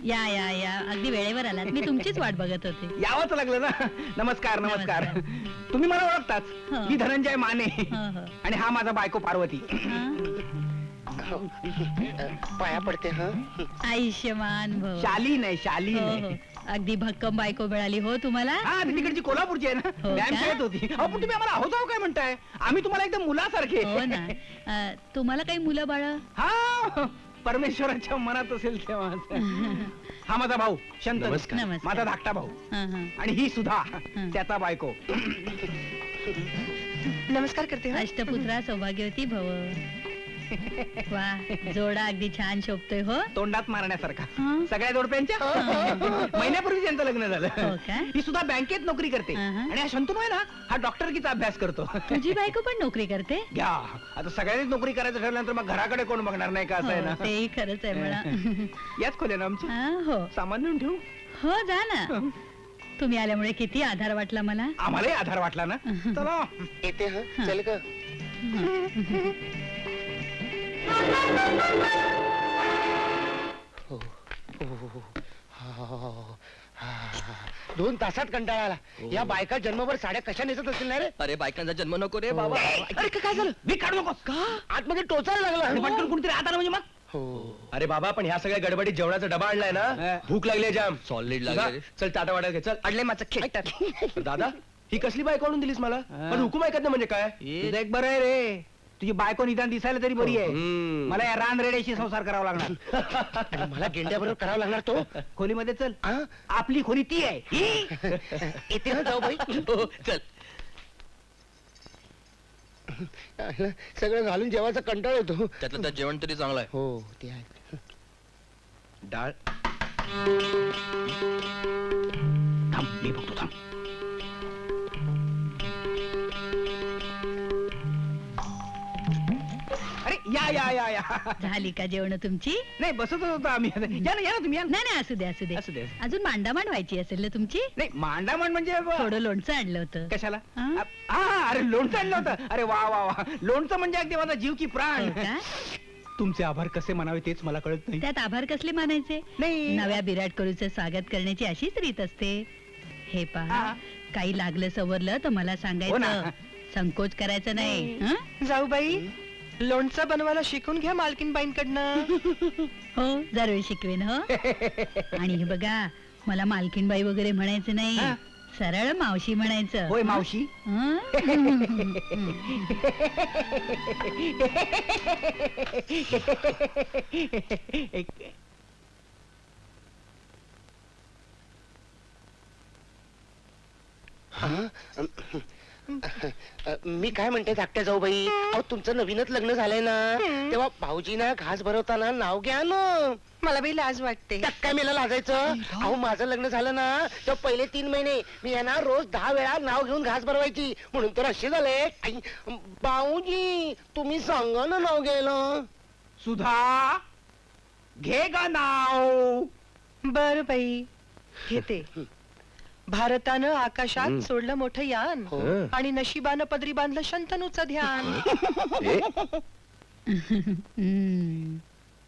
या या या अगदी वेळेवर आलात. मी तुमचीच वाट बघत होते. यावंच लागलं ना. नमस्कार नमस्कार. तुम्ही मला ओळखताच. हो. मी धनंजय माने हो, हो. आणि हा माझा बायको पार्वती. पाया पडते. हा आयुष्यमान भव. शालीन आहे शालीन हो, आहे. हो. अगदी भक्कम बायको मिळाली हो तुम्हाला. हा ती तिकडची कोल्हापूरची आहे ना. हो मॅम का? खेळत होती. अहो पण तुम्ही आम्हाला आहोत काय म्हणताय? आम्ही तुम्हाला एकदम मुलासारखे. हो ना. तुम्हाला काही मुलं बाळ? हा परमेश्वराच्या मनात असेल तेव्हा. हा माझा भाऊ शंतनू. नमस्कार. माझा धाकटा भाऊ. आणि ही सुद्धा त्याचा बायको. नमस्कार करते. अष्टपुत्रा सौभाग्यवती भव. वा जोडा अगदी छान शोभतोय हो. तोंडात मारण्यासारखा. हा. सगळ्या जोडप्यांच्या महिन्यापूर्वी त्यांचं लग्न झालं. हो का? ही सुद्धा बँकेत नोकरी करते. आणि हा शंतनू आहे ना हा डॉक्टरकीचा अभ्यास करतो. तुझी बायको पण नोकरी करते? घ्या आता सगळ्यांनीच नोकरी करायचं ठरल्यानंतर मग घराकडे कोण बघणार नाही का असं आहे हो, ना. तेही खरंच आहे म्हणा. याच खोल्या ना आमच्या. हो सामान नेऊन ठेवू. हो जा ना. तुम्ही आल्यामुळे किती आधार वाटला मला. आम्हालाही आधार वाटला ना. चला येते. हा चल का. दोन तासात कंटाळा आला. या बायका जन्मभर साड्या कशा नेसत असतील ना रे. अरे बायकांचा जन्म नको रे बाबा. अरे काय झालं. मी काढू नकोस का. आतमध्ये टोचायला लागला. पटकन कुणीतरी आत आलं म्हणजे मग. अरे बाबा पण ह्या सगळ्या गडबडीत जेवणाचा डबा आणलाय ना. भूक लागली जाम. सॉलिड जा, लागले. चल टाटा वाटा घे चल. अडले माझं खेळ. दादा ही कसली बायको आणून दिलीस मला. पण हुकूम ऐकत नाही म्हणजे काय. तुझं एक बरं आहे रे. तुझी बायको निदान दिसायला तरी बरी आहे. मला या रान रेड्याशी संसार करावा लागणार. आणि मला गेंड्याबरोबर करावा लागणार तो. खोलीमध्ये चल. हा? आपली खोली ती आहे. येते ना जाऊ बाई. हो, चल. सगळं घालून जेवायचा कंटाळ येतो. त्यातलं त्यात जेवण तरी चांगलं आहे. हो ते आहे. डाळ थांब मी बघतो थांब. अरे या या या या. झाली का जेवण तुमची? नाही बसतच होतो आम्ही. या ना तुम्ही या ना. नाही नाही असू दे असू दे. असू दे. अजून मांडामांड व्हायची असेल ना तुमची. नाही मांडामांड म्हणजे थोडं लोणचं आणलं होतं. कशाला. हा? अरे लोणचं आणलं होतं. अरे वा वा वा. लोणचं म्हणजे अगदी माझा जीव की प्राण. हो का? तुमचे आभार कसे मानावे तेच मला कळत नाही. त्यात आभार कसले मानायचे. नाही. नव्या विराट कोहलीचं स्वागत करण्याची अशीच रीत असते. हे पहा हा. काही लागलं सवरलं तर मला हो ना. सांगायचं. संकोच करायचं नाही. हं? जाऊ बाई लोणचं बनवायला शिकून घ्या मालकीनबाईंकडनं. हो जरूर शिकवेन हो. आणि हे बघा मला मालकीनबाई वगैरे म्हणायचं नाही. हा. सरळ मावशी म्हणायचं. होय मावशी. हं? मी काय म्हणते धाकट्या जाऊ बाई. अहो तुमचं नवीनच लग्न झालंय ना. तेव्हा भाऊजीना घास भरवताना नाव घ्या ना. मला बाई लाज वाटते. त्यात काय मला लाजायचं. अहो माझं लग्न झालं ना तेव्हा पहिले 3 महिने मी यांना रोज 10 वेळा नाव घेऊन घास भरवायची. म्हणून तर असे झाले. आई, भाऊजी तुम्ही सांगा ना नाव घ्यायला. सुधा घे गा नाव. बर बाई घेते. भारतानं आकाशात सोडलं मोठं यान हो. आणि नशिबानं पदरी बांधलं शंतनूचं ध्यान. हं.